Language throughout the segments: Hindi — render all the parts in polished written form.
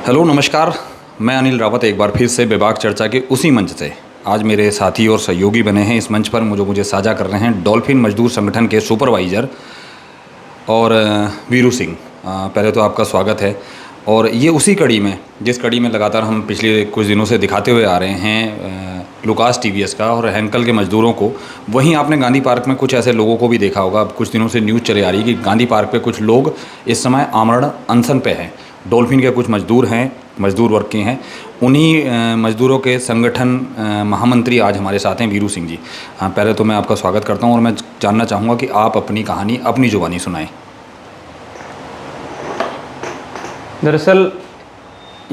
हेलो नमस्कार। मैं अनिल रावत एक बार फिर से बेबाक चर्चा के उसी मंच से आज मेरे साथी और सहयोगी बने हैं इस मंच पर मुझे साझा कर रहे हैं डॉल्फिन मजदूर संगठन के सुपरवाइज़र और वीरू सिंह। पहले तो आपका स्वागत है। और ये उसी कड़ी में जिस कड़ी में लगातार हम पिछले कुछ दिनों से दिखाते हुए आ रहे हैं लुकास टीवीएस का और हैंकल के मज़दूरों को। वहीं आपने गांधी पार्क में कुछ ऐसे लोगों को भी देखा होगा। अब कुछ दिनों से न्यूज़ चले आ रही है कि गांधी पार्क पे कुछ लोग इस समय आमरण अनशन पे हैं। डॉल्फिन के कुछ मज़दूर हैं, मज़दूर वर्ग के हैं। उन्हीं मज़दूरों के संगठन महामंत्री आज हमारे साथ हैं वीरू सिंह जी। हाँ, पहले तो मैं आपका स्वागत करता हूँ और मैं जानना चाहूँगा कि आप अपनी कहानी अपनी ज़ुबानी सुनाएं। दरअसल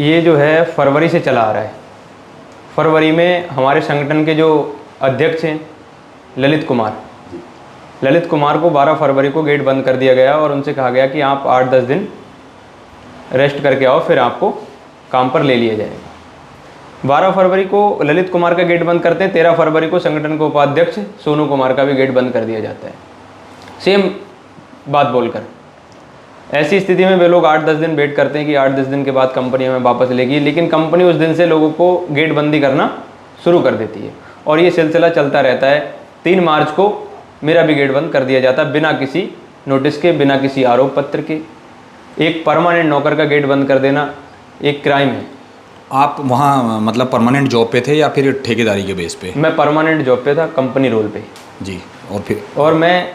ये जो है फरवरी से चला आ रहा है। फरवरी में हमारे संगठन के जो अध्यक्ष हैं ललित कुमार को 12 फरवरी को गेट बंद कर दिया गया और उनसे कहा गया कि आप 8-10 दिन रेस्ट करके आओ, फिर आपको काम पर ले लिया जाएगा। 12 फरवरी को ललित कुमार का गेट बंद करते हैं। 13 फरवरी को संगठन के उपाध्यक्ष सोनू कुमार का भी गेट बंद कर दिया जाता है, सेम बात बोलकर। ऐसी स्थिति में वे लोग 8-10 दिन वेट करते हैं कि 8-10 दिन के बाद कंपनी हमें वापस लेगी, लेकिन कंपनी उस दिन से लोगों को गेट बंदी करना शुरू कर देती है और ये सिलसिला चलता रहता है। 3 मार्च को मेरा भी गेट बंद कर दिया जाता है बिना किसी नोटिस के, बिना किसी आरोप पत्र के। एक परमानेंट नौकर का गेट बंद कर देना एक क्राइम है। आप वहाँ मतलब परमानेंट जॉब पे थे या फिर ठेकेदारी के बेस पे? मैं परमानेंट जॉब पे था, कंपनी रोल पे जी। और फिर मैं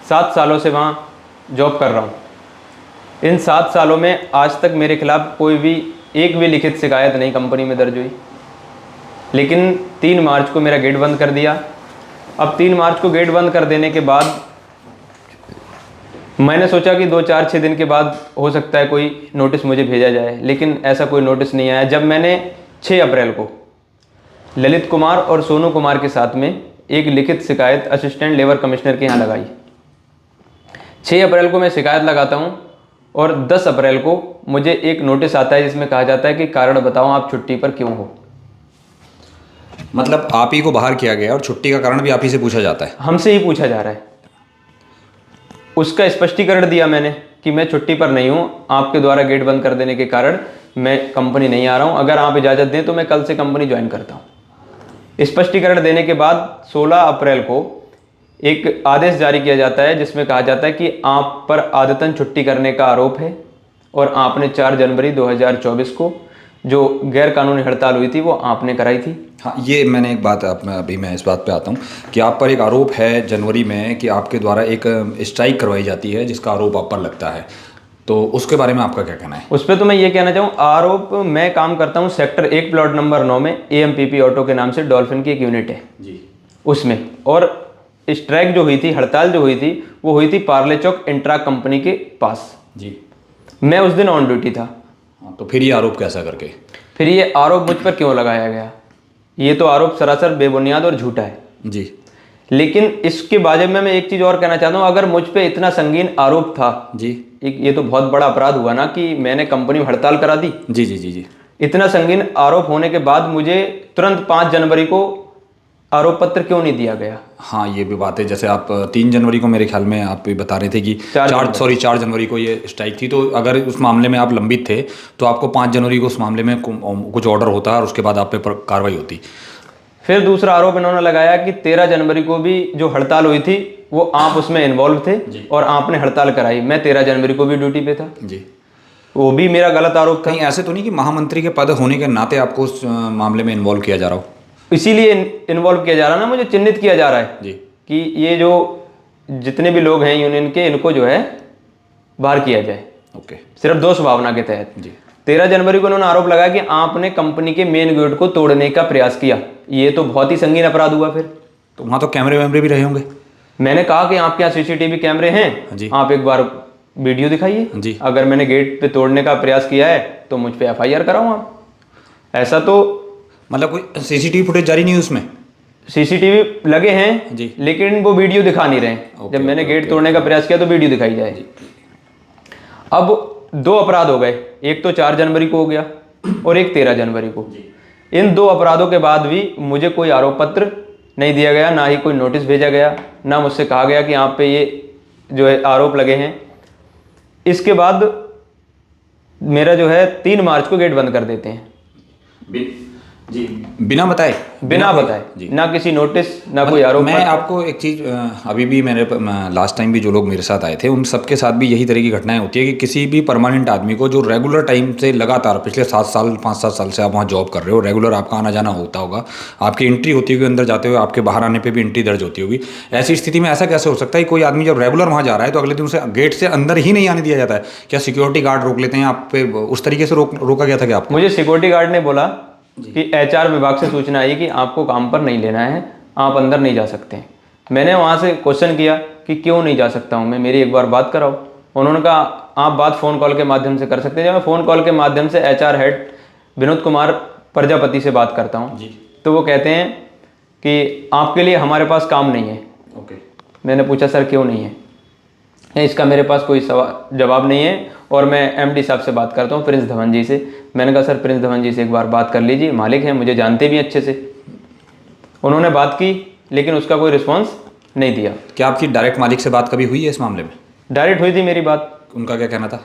7 सालों से वहाँ जॉब कर रहा हूँ। इन 7 सालों में आज तक मेरे खिलाफ कोई भी एक भी लिखित शिकायत नहीं कंपनी में दर्ज हुई, लेकिन 3 मार्च को मेरा गेट बंद कर दिया। अब 3 मार्च को गेट बंद कर देने के बाद मैंने सोचा कि 2-4-6 दिन के बाद हो सकता है कोई नोटिस मुझे भेजा जाए, लेकिन ऐसा कोई नोटिस नहीं आया। जब मैंने 6 अप्रैल को ललित कुमार और सोनू कुमार के साथ में एक लिखित शिकायत असिस्टेंट लेबर कमिश्नर के यहाँ लगाई। 6 अप्रैल को मैं शिकायत लगाता हूँ और 10 अप्रैल को मुझे एक नोटिस आता है जिसमें कहा जाता है कि कारण बताओ आप छुट्टी पर क्यों हो। मतलब आप ही को बाहर किया गया और छुट्टी का कारण भी आप ही से पूछा जाता है? हमसे ही पूछा जा रहा है। उसका स्पष्टीकरण दिया मैंने कि मैं छुट्टी पर नहीं हूँ, आपके द्वारा गेट बंद कर देने के कारण मैं कंपनी नहीं आ रहा हूँ। अगर आप इजाज़त दें तो मैं कल से कंपनी ज्वाइन करता हूँ। स्पष्टीकरण देने के बाद 16 अप्रैल को एक आदेश जारी किया जाता है जिसमें कहा जाता है कि आप पर आदतन छुट्टी करने का आरोप है और आपने 4 जनवरी 2024 को जो गैर कानूनी हड़ताल हुई थी वो आपने कराई थी। हाँ, ये मैंने एक बात अभी मैं इस बात पे आता हूँ कि आप पर एक आरोप है जनवरी में कि आपके द्वारा एक स्ट्राइक करवाई जाती है जिसका आरोप आप पर लगता है, तो उसके बारे में आपका क्या कहना है? उस पर तो मैं ये कहना चाहूँ, आरोप मैं काम करता हूँ सेक्टर 1 प्लॉट नंबर 9 में AMPP ऑटो के नाम से डॉल्फिन की एक यूनिट है जी उसमें। और स्ट्राइक जो हुई थी, हड़ताल जो हुई थी, वो हुई थी पार्ले चौक इंट्रा कंपनी के पास जी। मैं उस दिन ऑन ड्यूटी था। हाँ, तो फिर ये आरोप कैसा करके? फिर ये आरोप मुझ पर क्यों लगाया गया? ये तो आरोप सरासर बेबुनियाद और झूठा है जी। लेकिन इसके बारे में मैं एक चीज़ और कहना चाहता हूँ। अगर मुझ पे इतना संगीन आरोप था जी, ये तो बहुत बड़ा अपराध हुआ ना कि मैंने कंपनी में हड़ताल करा दी। जी जी जी जी। इतना संगीन आरोप होने के बाद मुझे तुरंत 5 जनवरी को आरोप पत्र क्यों नहीं दिया गया? हाँ, ये भी बात है। जैसे आप 3 जनवरी को मेरे ख्याल में आप भी बता रहे थे कि 4 जनवरी को ये स्ट्राइक थी, तो अगर उस मामले में आप लंबित थे तो आपको 5 जनवरी को उस मामले में कुछ ऑर्डर होता और उसके बाद आप पे कार्रवाई होती। फिर दूसरा आरोप इन्होंने लगाया कि 13 जनवरी को भी जो हड़ताल हुई थी वो आप उसमें इन्वॉल्व थे और आपने हड़ताल कराई। मैं 13 जनवरी को भी ड्यूटी पे था जी। वो भी मेरा गलत आरोप था। कहीं ऐसे तो नहीं कि महामंत्री के पद होने के नाते आपको उस मामले में इन्वॉल्व किया जा रहा हो? इसीलिए इन्वॉल्व किया जा रहा है ना, मुझे चिन्हित किया जा रहा है जी कि ये जो जितने भी लोग हैं यूनियन के, इनको जो है बाहर किया जाए। ओके। सिर्फ दोष भावना के तहत जी। 13 जनवरी को उन्होंने आरोप लगाया कि आपने कंपनी के मेन गेट को तोड़ने का प्रयास किया। ये तो बहुत ही संगीन अपराध हुआ। फिर तो वहाँ तो कैमरे वैमरे भी रहे होंगे? मैंने कहा कि आपके यहाँ CCTV कैमरे हैं जी। आप एक बार वीडियो दिखाइए जी। अगर मैंने गेट पे तोड़ने का प्रयास किया है तो मुझ पे FIR कराऊँ आप। ऐसा तो मतलब कोई CCTV फुटेज जारी नहीं है उसमें? CCTV लगे हैं जी, लेकिन वो वीडियो दिखा नहीं रहे। जब मैंने गेट तोड़ने का प्रयास किया तो वीडियो दिखाई जाए। अब 2 अपराध हो गए, एक तो 4 जनवरी को हो गया और एक 13 जनवरी को। इन 2 अपराधों के बाद भी मुझे कोई आरोप पत्र नहीं दिया गया, ना ही कोई नोटिस भेजा गया, ना मुझसे कहा गया कि आप पे ये जो है आरोप लगे हैं। इसके बाद मेरा जो है 3 मार्च को गेट बंद कर देते हैं, जी, बिना बताए, बिना बताए जी। ना किसी नोटिस ना कोई आरोप। मैं आपको एक चीज़ अभी भी मैंने लास्ट टाइम भी जो लोग मेरे साथ आए थे उन सबके साथ भी यही तरह की घटनाएं होती है कि किसी भी परमानेंट आदमी को जो रेगुलर टाइम से लगातार पिछले 5-7 साल से आप वहाँ जॉब कर रहे हो, रेगुलर आपका आना जाना होता होगा, आपकी एंट्री होती होगी अंदर जाते हुए, आपके बाहर आने पर भी एंट्री दर्ज होती होगी, ऐसी स्थिति में ऐसा कैसे हो सकता है कोई आदमी जब रेगुलर वहाँ जा रहा है तो अगले दिन उसे गेट से अंदर ही नहीं आने दिया जाता है? क्या सिक्योरिटी गार्ड रोक लेते हैं आप पे? उस तरीके से रोका गया था क्या आपको? मुझे सिक्योरिटी गार्ड ने बोला कि HR विभाग से सूचना आई कि आपको काम पर नहीं लेना है, आप अंदर नहीं जा सकते हैं। मैंने वहाँ से क्वेश्चन किया कि क्यों नहीं जा सकता हूँ मैं, मेरी एक बार बात कराओ। उन्होंने कहा आप बात फ़ोन कॉल के माध्यम से कर सकते हैं। जब मैं फ़ोन कॉल के माध्यम से HR हेड विनोद कुमार प्रजापति से बात करता हूँ तो वो कहते हैं कि आपके लिए हमारे पास काम नहीं है। ओके। मैंने पूछा सर क्यों नहीं है? इसका मेरे पास कोई जवाब नहीं है और मैं MD साहब से बात करता हूँ, प्रिंस धवन जी से। मैंने कहा सर प्रिंस धवन जी से एक बार बात कर लीजिए, मालिक हैं, मुझे जानते भी अच्छे से। उन्होंने बात की लेकिन उसका कोई रिस्पांस नहीं दिया। क्या आपकी डायरेक्ट मालिक से बात कभी हुई है इस मामले में? डायरेक्ट हुई थी मेरी बात। उनका क्या कहना था?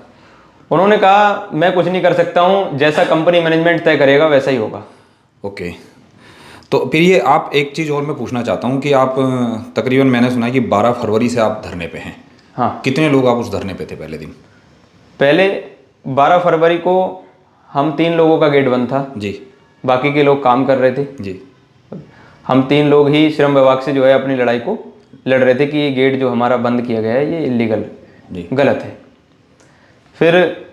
उन्होंने कहा मैं कुछ नहीं कर सकता हूँ, जैसा कंपनी मैनेजमेंट तय करेगा वैसा ही होगा। ओके। तो फिर ये आप एक चीज़ और मैं पूछना चाहता हूँ कि आप तकरीबन मैंने सुना है कि 12 फरवरी से आप धरने पे हैं। हाँ। कितने लोग आप उस धरने पे थे पहले दिन? पहले 12 फरवरी को हम 3 लोगों का गेट बंद था जी। बाकी के लोग काम कर रहे थे जी। हम 3 लोग ही श्रम विभाग से जो है अपनी लड़ाई को लड़ रहे थे कि ये गेट जो हमारा बंद किया गया है ये इलीगल, गलत है। फिर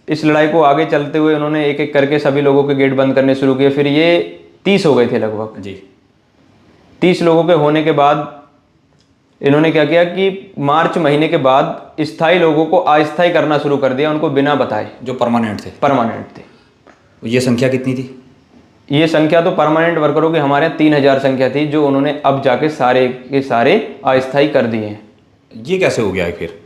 इस लड़ाई को आगे चलते हुए उन्होंने एक एक करके सभी लोगों के गेट बंद करने शुरू किए। फिर ये 30 हो गए थे लगभग जी। 30 लोगों के होने के बाद इन्होंने क्या किया कि मार्च महीने के बाद स्थायी लोगों को अस्थायी करना शुरू कर दिया, उनको बिना बताए, जो परमानेंट थे। ये संख्या कितनी थी? ये संख्या तो परमानेंट वर्करों की हमारे 3000 संख्या थी जो उन्होंने अब जाके सारे के सारे अस्थायी कर दिए हैं। ये कैसे हो गया है फिर?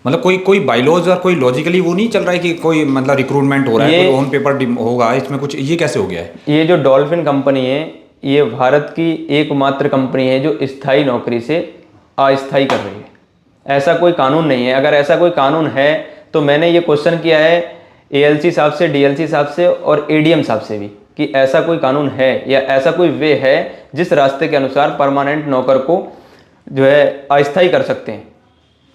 मतलब कोई बाइलॉज और कोई लॉजिकली वो नहीं चल रहा है कि कोई मतलब रिक्रूटमेंट हो रहा है, कोई ऑन पेपर होगा इसमें कुछ, ये कैसे हो गया है? ये जो डॉल्फिन कंपनी है ये भारत की एकमात्र कंपनी है जो स्थायी नौकरी से अस्थायी कर रही है। ऐसा कोई कानून नहीं है। अगर ऐसा कोई कानून है तो मैंने ये क्वेश्चन किया है ALC साहब से, DLC साहब से और ADM साहब से भी कि ऐसा कोई कानून है या ऐसा कोई वे है जिस रास्ते के अनुसार परमानेंट नौकर को जो है अस्थायी कर सकते हैं,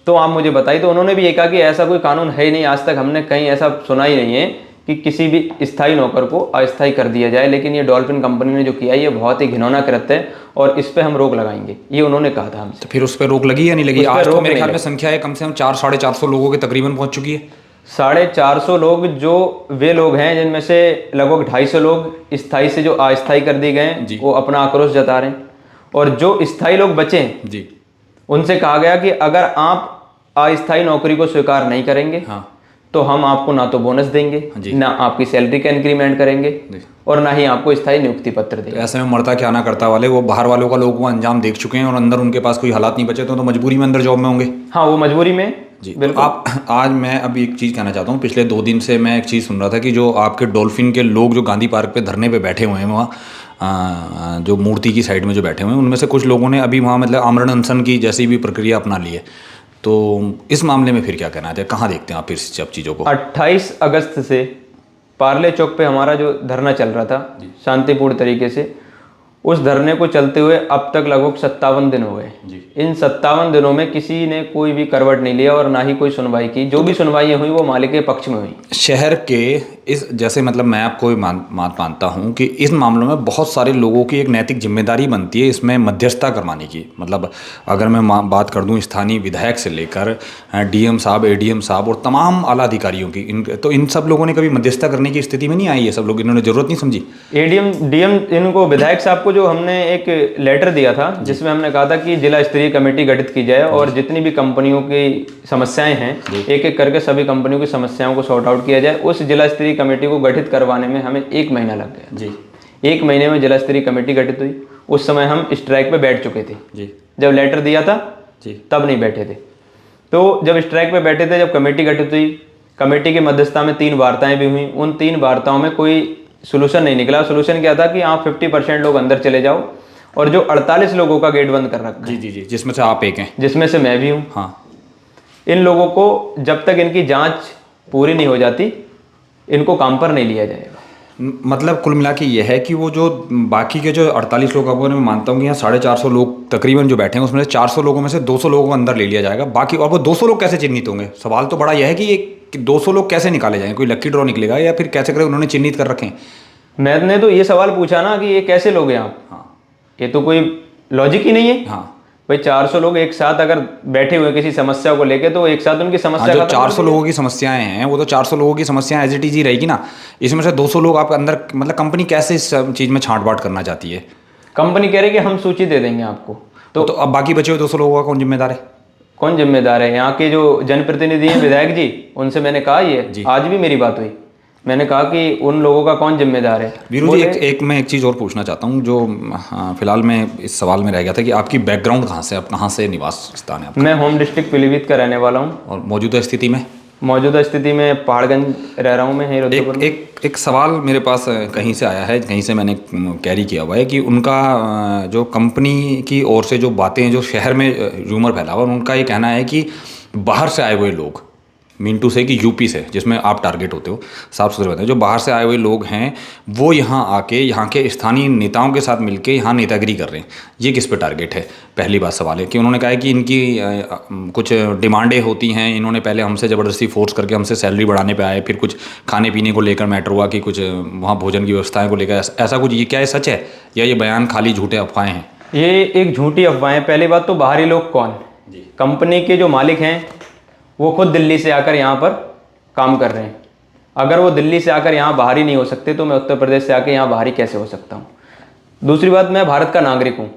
तो आप मुझे बताइए। तो उन्होंने भी ये कहा कि ऐसा कोई कानून है ही नहीं, आज तक हमने कहीं ऐसा सुना ही नहीं है कि किसी भी स्थायी नौकर को अस्थायी कर दिया जाए। लेकिन ये डॉल्फिन कंपनी ने जो किया ये बहुत ही घिनौना कृत्य है और इस पे हम रोक लगाएंगे, ये उन्होंने कहा था हमसे। तो फिर उस पर रोक लगी या नहीं लगी? आज तो मेरे ख्याल में संख्या है कम से कम 400-450 लोगों के तकरीबन पहुंच चुकी है। 450 लोग जो वे लोग हैं जिनमें से लगभग 250 लोग स्थायी से जो अस्थायी कर दिए गए वो अपना आक्रोश जता रहे हैं, और जो स्थायी लोग बचे हैं जी उनसे कहा गया कि अगर आप अस्थायी नौकरी को स्वीकार नहीं करेंगे तो हम आपको ना तो बोनस देंगे, ना आपकी सैलरी का इंक्रीमेंट करेंगे और ना ही आपको स्थायी नियुक्ति पत्र देंगे। तो ऐसे में मरता क्या ना करता वाले वो बाहर वालों का लोगों को अंजाम देख चुके हैं और अंदर उनके पास कोई हालात नहीं बचे तो मजबूरी में अंदर जॉब में होंगे। हाँ, वो मजबूरी में जी। बिल्कुल। आप आज मैं अभी एक चीज़ कहना चाहता हूँ, पिछले 2 दिन से मैं एक चीज़ सुन रहा था कि जो आपके डॉल्फिन के लोग जो गांधी पार्क पे धरने पे बैठे हुए हैं वहाँ जो मूर्ति की साइड में जो बैठे हुए हैं उनमें से कुछ लोगों ने अभी वहाँ मतलब आमरण अनशन की जैसी भी प्रक्रिया अपना ली है। तो इस मामले में फिर क्या कहना है, कहाँ देखते हैं आप फिर सब चीज़ों को? 28 अगस्त से पार्ले चौक पे हमारा जो धरना चल रहा था शांतिपूर्ण तरीके से, उस धरने को चलते हुए अब तक लगभग 57 दिन हो गए। इन 57 दिनों में किसी ने कोई भी करवट नहीं लिया और ना ही कोई सुनवाई की। जो भी सुनवाइयाँ हुई वो मालिक के पक्ष में हुई। शहर के इस जैसे मतलब मैं आपको मानता हूँ कि इस मामलों में बहुत सारे लोगों की एक नैतिक जिम्मेदारी बनती है इसमें मध्यस्थता करवाने की। मतलब अगर मैं बात कर दूँ स्थानीय विधायक से लेकर DM साहब, ADM साहब और तमाम आला अधिकारियों की, इन सब लोगों ने कभी मध्यस्थता करने की स्थिति में नहीं आई है। सब लोग, इन्होंने ज़रूरत नहीं समझी। ADM DM इनको विधायक साहब को जो हमने एक लेटर दिया था जिसमें हमने कहा था कि जिला स्तरीय कमेटी गठित की जाए और जितनी भी कंपनियों की समस्याएं हैं एक एक करके सभी कंपनियों की समस्याओं को सॉर्ट आउट किया जाए। उस जिला स्तरीय कमेटी को गठित करवाने में हमें 1 महीना लग गया जी। 1 महीने में जिला स्तरीय कमेटी गठित हुई। उस समय हम स्ट्राइक पे बैठ चुके थे जी। जब लेटर दिया था जी तब नहीं बैठे थे। तो जब स्ट्राइक पे बैठे थे, जब कमेटी गठित हुई, कमेटी की मध्यस्थता में 3 वार्ताएं भी हुई। उन 3 वार्ताओं में कोई सोल्यूशन नहीं निकला। सोल्यूशन क्या था कि आप 50% लोग अंदर चले जाओ और जो 48 लोगों का गेट बंद कर रखा है जी, जिसमें से आप एक हैं, जिसमें से मैं भी हूँ, हाँ, इन लोगों को जब तक इनकी जांच पूरी नहीं हो जाती, इनको काम पर नहीं लिया जाएगा। मतलब कुल मिला के ये है कि वो जो बाकी के जो 48 लोग हैं, मैं मानता हूँ कि यहाँ 450 लोग तकरीबन जो बैठे हैं, उसमें से 400 लोगों में से 200 लोगों को अंदर ले लिया जाएगा। बाकी और वो 200 लोग कैसे चिन्हित होंगे? सवाल तो बड़ा यह है कि ये 200 लोग कैसे निकाले जाएंगे? कोई लकी ड्रॉ निकलेगा या फिर कैसे करें? उन्होंने चिन्हित कर रखे हैं। मैंने तो ये सवाल पूछा ना कि ये कैसे लोग हैं आप? हाँ, ये तो कोई लॉजिक ही नहीं है। हाँ भाई 400 लोग एक साथ अगर बैठे हुए किसी समस्या को लेके, तो एक साथ उनकी समस्या जो खत्म 400 कर लोगों की समस्याएं हैं, वो तो 400 लोगों की समस्याएं एज इट इज ही रहेगी ना। इसमें से 200 लोग आप अंदर, मतलब कंपनी कैसे इस चीज़ में छांट बांट करना चाहती है? कंपनी कह रही है कि हम सूची दे देंगे आपको, तो अब बाकी बचे हुए 200 लोगों का कौन जिम्मेदार है? कौन जिम्मेदार है? यहाँ के जो जनप्रतिनिधि हैं, विधायक जी, उनसे मैंने कहा, ये आज भी मेरी बात हुई, मैंने कहा कि उन लोगों का कौन जिम्मेदार है। वीरू जी, मैं एक चीज़ और पूछना चाहता हूँ, जो फिलहाल में इस सवाल में रह गया था कि आपकी बैकग्राउंड कहाँ से, आप कहाँ से निवास स्थान है आपका? मैं होम डिस्ट्रिक्ट पीलीभीत का रहने वाला हूँ। और मौजूदा स्थिति में पहाड़गंज रह रहा हूँ मैं, यहीं रुद्रपुर में। एक सवाल मेरे पास कहीं से आया है, कहीं से मैंने कैरी किया हुआ है कि उनका जो कंपनी की ओर से जो बातें, जो शहर में र्यूमर फैला हुआ, उनका ये कहना है कि बाहर से आए हुए लोग, मीन टू से कि यूपी से, जिसमें आप टारगेट होते हो, साफ सुथरे बताएं, जो बाहर से आए हुए लोग हैं वो यहाँ आके यहाँ के स्थानीय नेताओं के साथ मिलके यहाँ नेतागिरी कर रहे हैं। ये किस पे टारगेट है? पहली बात सवाल है कि उन्होंने कहा है कि इनकी कुछ डिमांडें होती हैं, इन्होंने पहले हमसे ज़बरदस्ती फोर्स करके हमसे सैलरी बढ़ाने पे आए, फिर कुछ खाने पीने को लेकर मैटर हुआ कि कुछ वहाँ भोजन की व्यवस्थाएँ को लेकर ऐसा कुछ। ये क्या है, सच है या ये बयान खाली झूठे अफवाहें हैं? ये एक झूठी अफवाहें। पहली बात तो बाहरी लोग कौन? कंपनी के जो मालिक हैं वो खुद दिल्ली से आकर यहाँ पर काम कर रहे हैं। अगर वो दिल्ली से आकर यहाँ बाहरी नहीं हो सकते, तो मैं उत्तर प्रदेश से आकर यहाँ बाहरी कैसे हो सकता हूँ? दूसरी बात, मैं भारत का नागरिक हूँ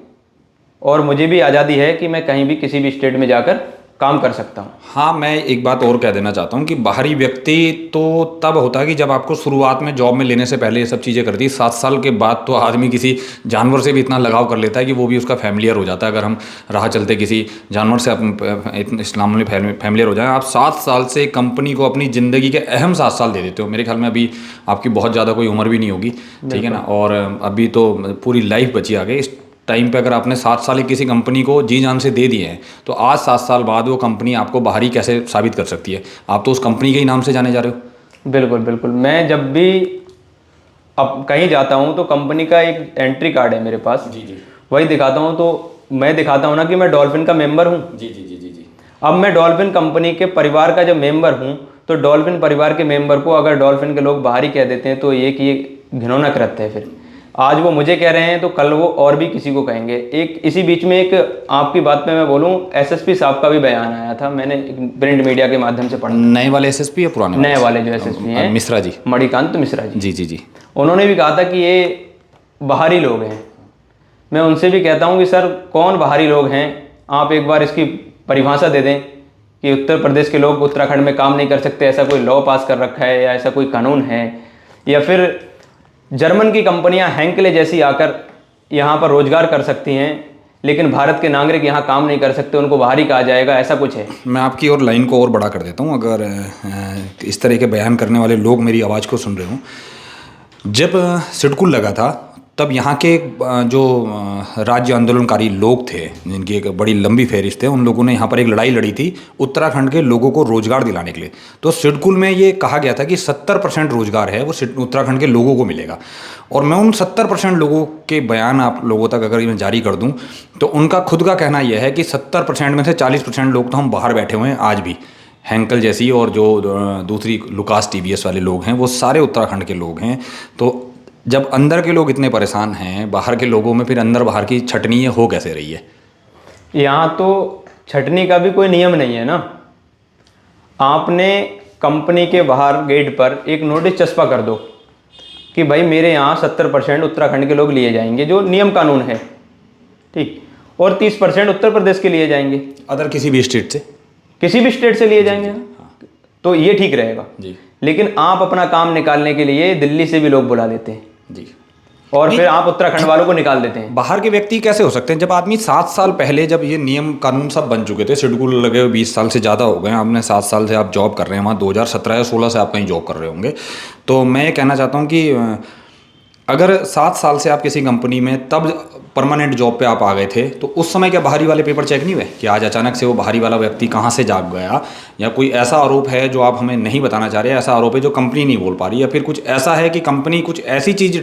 और मुझे भी आज़ादी है कि मैं कहीं भी किसी भी स्टेट में जाकर काम कर सकता हूँ। हाँ, मैं एक बात और कह देना चाहता हूँ कि बाहरी व्यक्ति तो तब होता है कि जब आपको शुरुआत में जॉब में लेने से पहले ये सब चीज़ें कर दी। 7 साल के बाद तो आदमी किसी जानवर से भी इतना लगाव कर लेता है कि वो भी उसका फैमिलियर हो जाता है। अगर हम राह चलते किसी जानवर से इस्लाम में फैमिलियर हो जाए, आप 7 साल से कंपनी को अपनी ज़िंदगी के अहम 7 साल दे देते हो। मेरे ख्याल में अभी आपकी बहुत ज़्यादा कोई उम्र भी नहीं होगी, ठीक है ना, और अभी तो पूरी लाइफ बची आगे। इस टाइम पे अगर आपने 7 साल किसी कंपनी को जी जान से दे दिए हैं, तो आज 7 साल बाद वो कंपनी आपको बाहरी कैसे साबित कर सकती है? आप तो उस कंपनी के ही नाम से जाने जा रहे हो। बिल्कुल बिल्कुल। मैं जब भी अब कहीं जाता हूँ तो कंपनी का एक एंट्री कार्ड है मेरे पास, जी। वही दिखाता हूँ। तो मैं दिखाता हूँ ना कि मैं डॉल्फिन का मेंबर हूँ। जी। अब मैं डॉल्फिन कंपनी के परिवार का जब मेंबर हूँ, तो डॉल्फिन परिवार के मेंबर को अगर डॉल्फिन के लोग बाहरी कह देते हैं, तो ये घिनौना कृत्य है। फिर आज वो मुझे कह रहे हैं तो कल वो और भी किसी को कहेंगे। एक इसी बीच में एक आपकी बात पे मैं बोलूं, एसएसपी साहब का भी बयान आया था, मैंने प्रिंट मीडिया के माध्यम से पढ़ा। नए वाले एसएसपी या पुराने? नए वाले जो एसएसपी हैं, मिश्रा जी, मणिकांत मिश्रा जी। जी। उन्होंने भी कहा था कि ये बाहरी लोग हैं। मैं उनसे भी कहता हूँ कि सर, कौन बाहरी लोग हैं? आप एक बार इसकी परिभाषा दे दें कि उत्तर प्रदेश के लोग उत्तराखंड में काम नहीं कर सकते, ऐसा कोई लॉ पास कर रखा है या ऐसा कोई कानून है? या फिर जर्मन की कंपनियां हैंकले जैसी आकर यहाँ पर रोजगार कर सकती हैं, लेकिन भारत के नागरिक यहाँ काम नहीं कर सकते, उनको बाहरी कहा जाएगा, ऐसा कुछ है? मैं आपकी और लाइन को और बड़ा कर देता हूँ। अगर इस तरह के बयान करने वाले लोग मेरी आवाज़ को सुन रहे हो, जब सिडकुल लगा था तब यहाँ के जो राज्य आंदोलनकारी लोग थे, जिनकी एक बड़ी लंबी फहरिस्त है, उन लोगों ने यहाँ पर एक लड़ाई लड़ी थी उत्तराखंड के लोगों को रोजगार दिलाने के लिए। तो सिडकुल में ये कहा गया था कि 70% रोजगार है वो उत्तराखंड के लोगों को मिलेगा। और मैं उन 70% लोगों के बयान आप लोगों तक अगर मैं जारी कर दूँ, तो उनका खुद का कहना यह है कि 70% में से 40% लोग तो हम बाहर बैठे हुए हैं आज भी। हैंकल जैसी और जो दूसरी लुकास टीवीएस वाले लोग हैं, वो सारे उत्तराखंड के लोग हैं। तो जब अंदर के लोग इतने परेशान हैं, बाहर के लोगों में फिर अंदर बाहर की छटनी हो कैसे रही है? यहाँ तो छटनी का भी कोई नियम नहीं है ना। आपने कंपनी के बाहर गेट पर एक नोटिस चस्पा कर दो कि भाई मेरे यहाँ 70% उत्तराखंड के लोग लिए जाएंगे, जो नियम कानून है, ठीक, और 30% उत्तर प्रदेश के लिए जाएंगे, अदर किसी भी स्टेट से लिए जाएंगे। तो ये ठीक रहेगा जी। लेकिन आप अपना काम निकालने के लिए दिल्ली से भी लोग बुला लेते हैं जी, और फिर आप उत्तराखंड वालों को निकाल देते हैं। बाहर के व्यक्ति कैसे हो सकते हैं? जब आदमी 7 साल पहले, जब ये नियम कानून सब बन चुके थे, शेड्यूल लगे हुए 20 साल से ज़्यादा हो गए, आपने 7 साल से आप जॉब कर रहे हैं वहाँ, 2017 या 16 से आप कहीं जॉब कर रहे होंगे। तो मैं ये कहना चाहता हूँ कि अगर 7 साल से आप किसी कंपनी में तब परमानेंट जॉब पे आप आ गए थे, तो उस समय क्या बाहरी वाले पेपर चेक नहीं हुए कि आज अचानक से वो बाहरी वाला व्यक्ति कहाँ से जाग गया, या कोई ऐसा आरोप है जो आप हमें नहीं बताना चाह रहे, ऐसा आरोप है जो कंपनी नहीं बोल पा रही, या फिर कुछ ऐसा है कि कंपनी कुछ ऐसी चीज़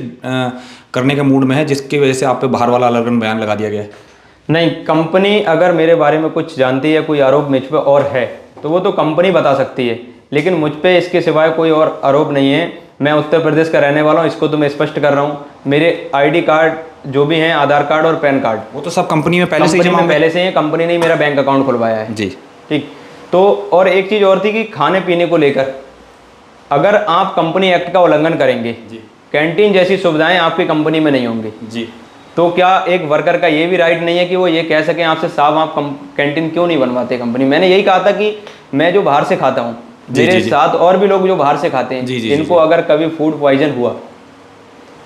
करने के मूड में है जिसकी वजह से आप पे बाहर वाला अलग बयान लगा दिया गया है? नहीं, कंपनी अगर मेरे बारे में कुछ जानती है, कोई आरोप मुझ पर और है, तो वो तो कंपनी बता सकती है, लेकिन मुझ पे इसके सिवाय कोई और आरोप नहीं है। मैं उत्तर प्रदेश का रहने वाला हूँ, इसको तो मैं स्पष्ट कर रहा हूँ। मेरे आईडी कार्ड जो भी हैं, आधार कार्ड और पैन कार्ड, वो तो सब कंपनी में पहले से ही कंपनी जमा में हो गए? पहले से ही है, कंपनी ने ही मेरा बैंक अकाउंट खुलवाया है। जी। ठीक। तो और एक चीज़ और थी कि खाने पीने को लेकर अगर आप कंपनी एक्ट का उल्लंघन करेंगे, जी। कैंटीन जैसी सुविधाएं आपकी कंपनी में नहीं होंगी, जी। तो क्या एक वर्कर का ये भी राइट नहीं है कि वो ये कह सकें आपसे, साहब आप कैंटीन क्यों नहीं बनवाते कंपनी? मैंने यही कहा था कि मैं जो बाहर से खाता हूँ, मेरे साथ और भी लोग जो बाहर से खाते हैं, इनको अगर कभी फूड पॉइजन हुआ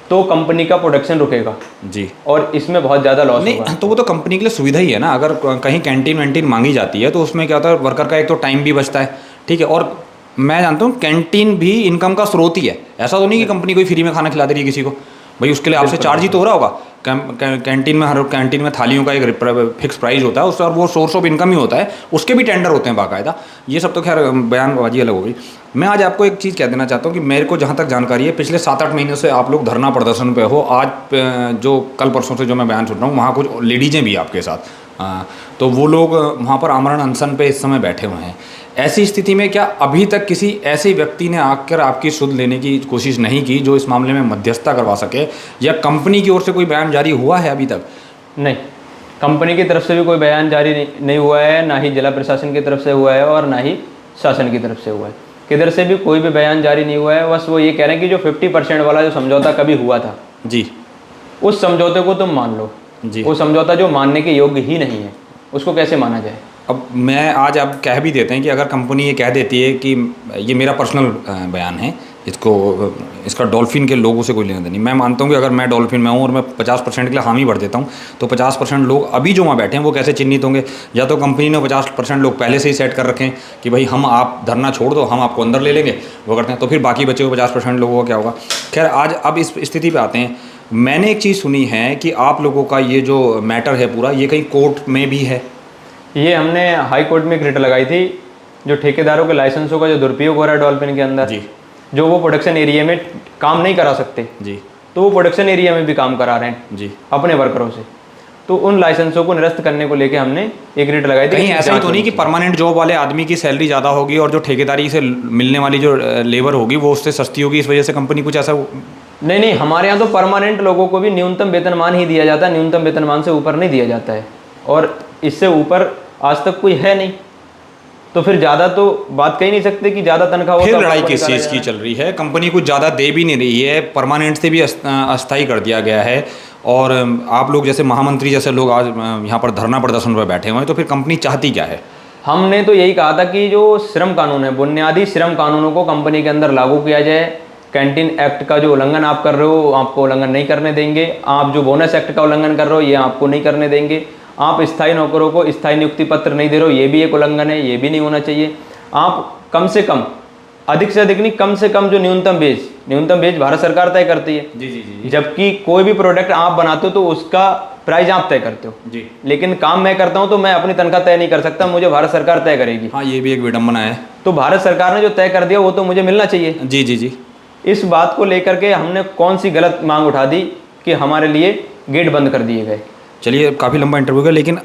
तो कंपनी का प्रोडक्शन रुकेगा जी, और इसमें बहुत ज़्यादा लॉस होगा। तो वो तो कंपनी के लिए सुविधा ही है ना। अगर कहीं कैंटीन वैंटीन मांगी जाती है तो उसमें क्या होता है, वर्कर का एक तो टाइम भी बचता है, ठीक है, और मैं जानता हूँ कैंटीन भी इनकम का स्रोत ही है। ऐसा तो नहीं कि कंपनी कोई फ्री में खाना खिला दे रही है किसी को, भाई उसके लिए आपसे चार्ज ही तो हो रहा होगा। कैंटीन में हर कैंटीन में थालियों का एक फिक्स प्राइस होता है उसका, और वो सोर्स ऑफ इनकम ही होता है, उसके भी टेंडर होते हैं बाकायदा। ये सब तो खैर बयानबाजी अलग हो गई। मैं आज आपको एक चीज़ कह देना चाहता हूँ कि मेरे को जहाँ तक जानकारी है, पिछले 7-8 महीनों से आप लोग धरना प्रदर्शन पे हो। आज जो कल परसों से जो मैं बयान सुन रहा हूँ, वहाँ कुछ लेडीज़ें भी आपके साथ, तो वो लोग वहाँ पर आमरण अनशन पे इस समय बैठे हुए हैं। ऐसी स्थिति में क्या अभी तक किसी ऐसे व्यक्ति ने आकर आपकी सुध लेने की कोशिश नहीं की जो इस मामले में मध्यस्थता करवा सके, या कंपनी की ओर से कोई बयान जारी हुआ है अभी तक? नहीं, कंपनी की तरफ से भी कोई बयान जारी नहीं हुआ है, ना ही जिला प्रशासन की तरफ से हुआ है और ना ही शासन की तरफ से हुआ है। किधर से भी कोई भी बयान जारी नहीं हुआ है। बस वो ये कह रहे हैं कि जो 50% वाला जो समझौता कभी हुआ था जी, उस समझौते को तुम मान लो जी। वो समझौता जो मानने के योग्य ही नहीं है, उसको कैसे माना जाए? अब मैं आज आप कह भी देते हैं कि अगर कंपनी ये कह देती है कि ये मेरा पर्सनल बयान है, इसका डॉल्फिन के लोगों से कोई लेना देना नहीं। मैं मानता हूँ कि अगर मैं डॉल्फिन में हूँ और मैं 50% के लिए हामी भर देता हूँ, तो 50% लोग अभी जो वहाँ बैठे हैं वो कैसे चिन्हित होंगे? या तो कंपनी ने 50% लोग पहले से ही सेट कर रखें कि भाई हम, आप धरना छोड़ दो, हम आपको अंदर ले लेंगे, वो करते हैं, तो फिर बाकी बचे हुए 50% लोगों का क्या होगा? खैर, आज अब इस स्थिति पर आते हैं। मैंने एक चीज़ सुनी है कि आप लोगों का ये जो मैटर है पूरा, ये कहीं कोर्ट में भी है। ये हमने हाई कोर्ट में एक रिट लगाई थी, जो ठेकेदारों के लाइसेंसों का जो दुरुपयोग हो रहा है डॉल्फिन के अंदर जी, जो वो प्रोडक्शन एरिया में काम नहीं करा सकते जी, तो वो प्रोडक्शन एरिया में भी काम करा रहे हैं जी, अपने वर्करों से, तो उन लाइसेंसों को निरस्त करने को लेके हमने एक रिट लगाई थी। कहीं ऐसा ही तो नहीं कि परमानेंट जॉब वाले आदमी की सैलरी ज़्यादा होगी और जो ठेकेदारी से मिलने वाली जो लेबर होगी वो उससे सस्ती होगी, इस वजह से कंपनी कुछ ऐसा? नहीं नहीं, हमारे यहाँ तो परमानेंट लोगों को भी न्यूनतम वेतनमान ही दिया जाता है, न्यूनतम वेतनमान से ऊपर नहीं दिया जाता है, और इससे ऊपर आज तक कोई है नहीं, तो फिर ज़्यादा तो बात कह ही नहीं सकते कि ज़्यादा तनख्वाह हो। फिर लड़ाई किस चीज़ की चल रही है? कंपनी कुछ ज़्यादा दे भी नहीं रही है, परमानेंट से भी अस्थायी कर दिया गया है, और आप लोग जैसे महामंत्री जैसे लोग आज यहाँ पर धरना प्रदर्शन पर बैठे हुए हैं, तो फिर कंपनी चाहती क्या है? हमने तो यही कहा था कि जो श्रम कानून है, बुनियादी श्रम कानूनों को कंपनी के अंदर लागू किया जाए। कैंटीन एक्ट का जो उल्लंघन आप कर रहे हो, आपको उल्लंघन नहीं करने देंगे। आप जो बोनस एक्ट का उल्लंघन कर रहे हो, ये आपको नहीं करने देंगे। आप स्थायी नौकरों को स्थायी नियुक्ति पत्र नहीं दे रहे हो, ये भी एक उल्लंघन है, ये भी नहीं होना चाहिए। आप कम से कम, अधिक से अधिक नहीं, कम से कम जो न्यूनतम वेज भारत सरकार तय करती है। जी, जी, जी, जबकि कोई भी प्रोडक्ट आप बनाते हो तो उसका प्राइस आप तय करते हो जी, लेकिन काम मैं करता हूं तो मैं अपनी तनख्वाह तय नहीं कर सकता, मुझे भारत सरकार तय करेगी। हाँ, ये भी एक विडंबना है। तो भारत सरकार ने जो तय कर दिया वो तो मुझे मिलना चाहिए। जी, जी, जी। इस बात को लेकर के हमने कौन सी गलत मांग उठा दी कि हमारे लिए गेट बंद कर दिए गए? चलिए, काफ़ी लंबा इंटरव्यू है, लेकिन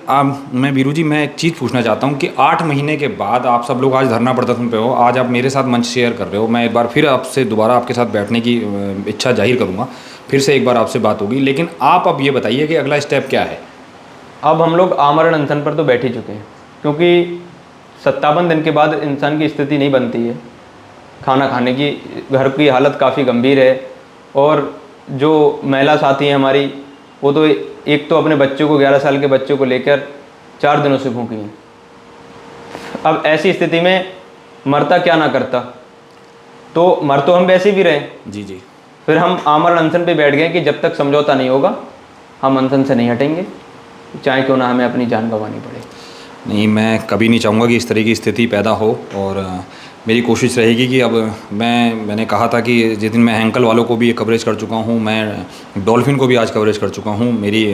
मैं वीरू जी, मैं एक चीज़ पूछना चाहता हूँ कि 8 महीने के बाद आप सब लोग आज धरना प्रदर्शन पे हो, आज आप मेरे साथ मंच शेयर कर रहे हो। मैं एक बार फिर आपसे दोबारा आपके साथ बैठने की इच्छा जाहिर करूँगा, फिर से एक बार आपसे बात होगी, लेकिन आप अब ये बताइए कि अगला स्टेप क्या है? अब हम लोग आमरण अनशन पर तो बैठ ही चुके हैं, क्योंकि 57 दिन के बाद इंसान की स्थिति नहीं बनती है खाना खाने की। घर की हालत काफ़ी गंभीर है, और जो महिला साथी हैं हमारी, वो तो एक तो अपने बच्चों को, 11 साल के बच्चों को लेकर 4 दिनों से भूखी हैं। अब ऐसी स्थिति में मरता क्या ना करता, तो मर तो हम वैसे भी रहे। जी, जी। फिर हम आमरण अनशन पे बैठ गए कि जब तक समझौता नहीं होगा हम अनशन से नहीं हटेंगे, चाहे क्यों ना हमें अपनी जान गंवानी पड़े। नहीं, मैं कभी नहीं चाहूँगा कि इस तरह की स्थिति पैदा हो, और मेरी कोशिश रहेगी कि अब मैंने कहा था कि जिस दिन मैं हैंकल वालों को भी कवरेज कर चुका हूँ, मैं डॉल्फिन को भी आज कवरेज कर चुका हूँ। मेरी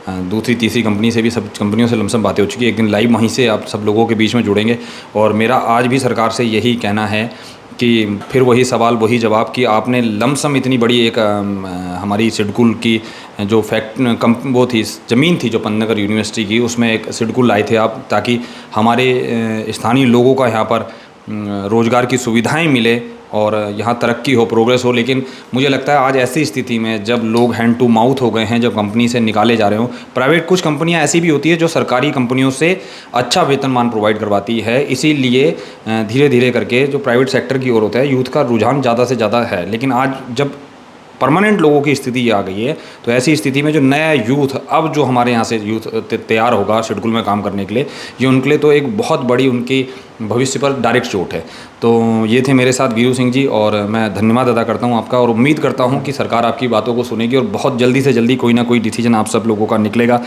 दूसरी तीसरी कंपनी से भी सब कंपनियों से लमसम बातें हो चुकी है। एक दिन लाइव वहीं से आप सब लोगों के बीच में जुड़ेंगे और मेरा आज भी सरकार से यही कहना है कि फिर वही सवाल वही जवाब कि आपने लमसम इतनी बड़ी एक हमारी सिडकुल की जो वो थी ज़मीन थी जो पंतनगर यूनिवर्सिटी की, उसमें एक सिडकुल लाए थे आप, ताकि हमारे स्थानीय लोगों का यहाँ पर रोज़गार की सुविधाएं मिले और यहाँ तरक्की हो, प्रोग्रेस हो। लेकिन मुझे लगता है आज ऐसी स्थिति में जब लोग हैंड टू माउथ हो गए हैं, जब कंपनी से निकाले जा रहे हो, प्राइवेट कुछ कंपनियाँ ऐसी भी होती है जो सरकारी कंपनियों से अच्छा वेतनमान प्रोवाइड करवाती है, इसीलिए धीरे धीरे करके जो प्राइवेट सेक्टर की ओर होता है यूथ का रुझान ज़्यादा से ज़्यादा है। लेकिन आज जब परमानेंट लोगों की स्थिति ये आ गई है, तो ऐसी स्थिति में जो नया यूथ अब जो हमारे यहाँ से यूथ तैयार होगा सिडकुल में काम करने के लिए, ये उनके लिए तो एक बहुत बड़ी उनकी भविष्य पर डायरेक्ट चोट है। तो ये थे मेरे साथ वीरू सिंह जी और मैं धन्यवाद अदा करता हूँ आपका और उम्मीद करता हूँ कि सरकार आपकी बातों को सुनेगी और बहुत जल्दी से जल्दी कोई ना कोई डिसीजन आप सब लोगों का निकलेगा।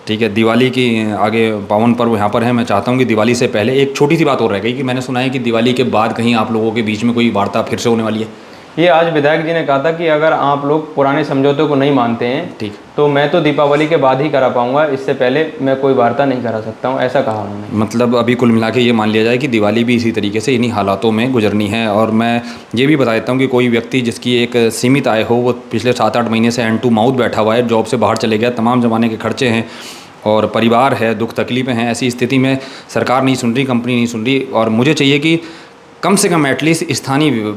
ठीक है, दिवाली की आगे पावन पर्व यहाँ पर है। मैं चाहता हूँ कि दिवाली से पहले एक छोटी सी बात और रह गई कि मैंने सुना है कि दिवाली के बाद कहीं आप लोगों के बीच में कोई वार्ता फिर से होने वाली है। ये आज विधायक जी ने कहा था कि अगर आप लोग पुराने समझौते को नहीं मानते हैं, ठीक, तो मैं तो दीपावली के बाद ही करा पाऊंगा, इससे पहले मैं कोई वार्ता नहीं करा सकता हूं, ऐसा कहा उन्होंने। मतलब अभी कुल मिला के ये मान लिया जाए कि दिवाली भी इसी तरीके से इन्हीं हालातों में गुजरनी है। और मैं ये भी बता देता हूँ कि कोई व्यक्ति जिसकी एक सीमित आय हो, वो पिछले 7-8 महीने से हैंड टू माउथ बैठा हुआ है, जॉब से बाहर चले गया, तमाम ज़माने के खर्चे हैं और परिवार है, दुख तकलीफ़ें हैं, ऐसी स्थिति में सरकार नहीं सुन रही, कंपनी नहीं सुन रही। और मुझे चाहिए कि कम से कम एटलीस्ट स्थानीय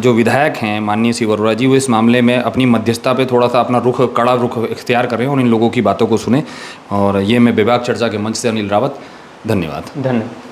जो विधायक हैं माननीय शिव अरोड़ा जी, वो इस मामले में अपनी मध्यस्थता पे थोड़ा सा अपना कड़ा रुख इख्तियार करें और इन लोगों की बातों को सुने। और ये मैं विभाग चर्चा के मंच से अनिल रावत, धन्यवाद। धन्यवाद।